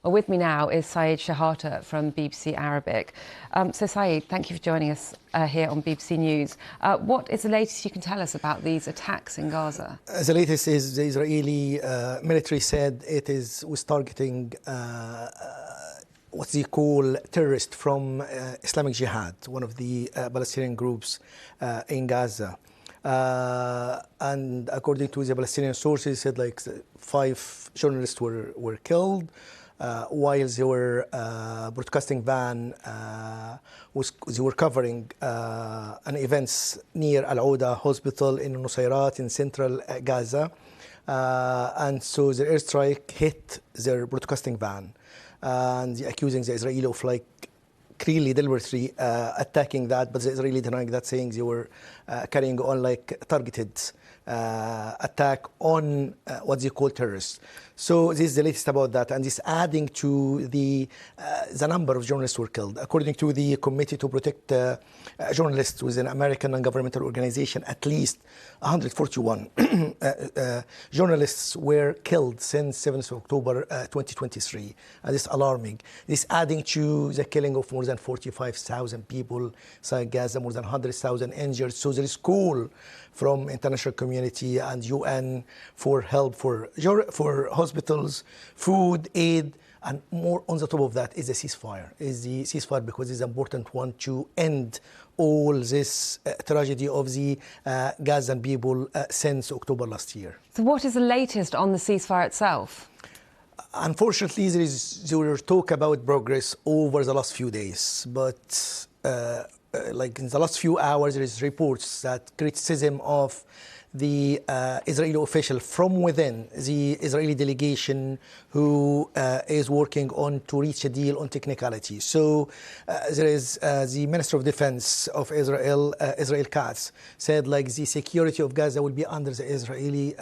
Well, with me now is Shehata from BBC Arabic. So Saeed, thank you for joining us here on BBC News. What is the latest you can tell us about these attacks in Gaza? The latest is the Israeli military said it was targeting what they call terrorists from Islamic Jihad, one of the Palestinian groups in Gaza. And according to the Palestinian sources, said like 5 journalists were killed while they were broadcasting van they were covering an events near Al-Quds hospital in Nusayrat in central Gaza, and so the airstrike hit their broadcasting van, and they're accusing the Israeli of like clearly deliberately attacking that, but the Israeli denying that, saying they were carrying on like targeted attack on what they call terrorists. So this is the latest about that, and this adding to the number of journalists who were killed. According to the Committee to Protect Journalists within American non-governmental organization, at least 141 journalists were killed since 7th of October 2023. And this is alarming. This adding to the killing of more than 45,000 people inside Gaza, more than 100,000 injured. So there is call from international community and UN for help for hospitals, food, aid, and more on the top of that is the ceasefire. Because it's an important one to end all this tragedy of the Gazan people since October last year. So what is the latest on the ceasefire itself? Unfortunately, there were talk about progress over the last few days, but like in the last few hours, there is reports that criticism of the Israeli official from within the Israeli delegation who is working on to reach a deal on technicality. So there is the Minister of Defense of Israel, Israel Katz, said like the security of Gaza will be under the Israeli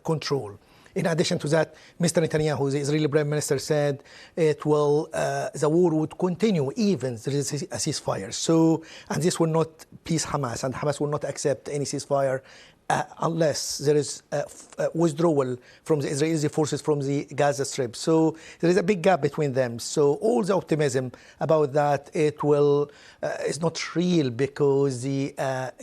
control. In addition to that, Mr. Netanyahu, the Israeli Prime Minister, said the war would continue even there is a ceasefire. So, and this will not please Hamas, and Hamas will not accept any ceasefire unless there is withdrawal from the Israeli forces from the Gaza Strip. So there is a big gap between them. So all the optimism about that is not real, because the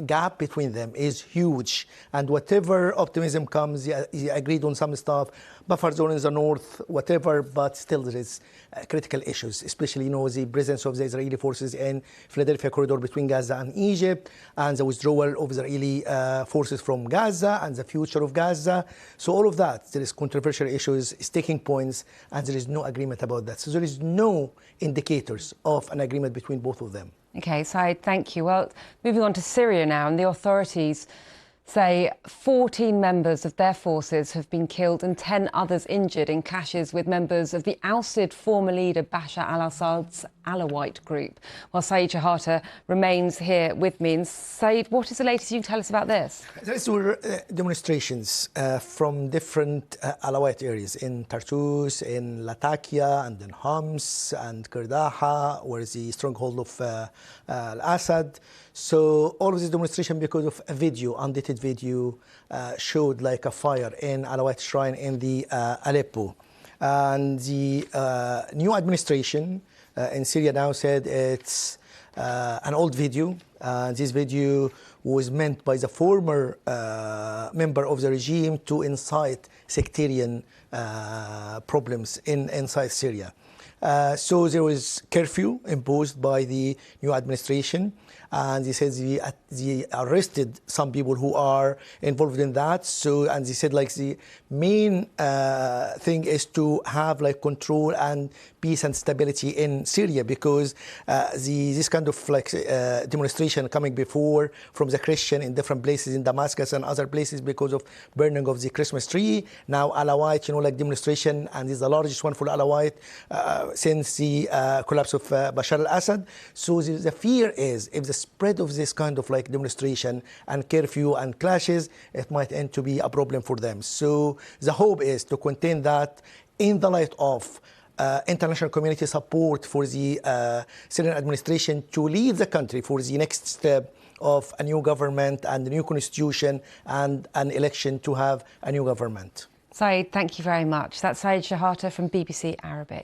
gap between them is huge. And whatever optimism comes, they agreed on some stuff, buffer zone in the north, whatever, but still there is critical issues, especially the presence of the Israeli forces in Philadelphia corridor between Gaza and Egypt, and the withdrawal of Israeli forces from Gaza and the future of Gaza. So all of that, there is controversial issues, sticking points, and there is no agreement about that. So there is no indicators of an agreement between both of them. Okay, Saeed, thank you. Well, moving on to Syria now, and the authorities say 14 members of their forces have been killed and 10 others injured in clashes with members of the ousted former leader Bashar al-Assad's Alawite group. While Saeed Shehata remains here with me. And Saeed, what is the latest you can tell us about this? There were demonstrations from different Alawite areas in Tartous, in Latakia, and in Homs, and Kirdaha, where is the stronghold of al-Assad. So all of this demonstration because of a video, undated video, showed like a fire in Alawite shrine in the Aleppo. And the new administration in Syria now said it's an old video. This video was meant by the former member of the regime to incite sectarian problems inside Syria. So there was curfew imposed by the new administration, and they said they arrested some people who are involved in that. So, and they said like the main thing is to have like control and peace and stability in Syria, because this kind of like demonstration coming before from the Christian in different places in Damascus and other places because of burning of the Christmas tree. Now Alawite, like demonstration, and this is the largest one for Alawite since the collapse of Bashar al-Assad. So the fear is if the spread of this kind of like demonstration and curfew and clashes, it might end to be a problem for them. So the hope is to contain that in the light of international community support for the Syrian administration to lead the country for the next step of a new government and a new constitution and an election to have a new government. Saeed, thank you very much. That's Saeed Shehata from BBC Arabic.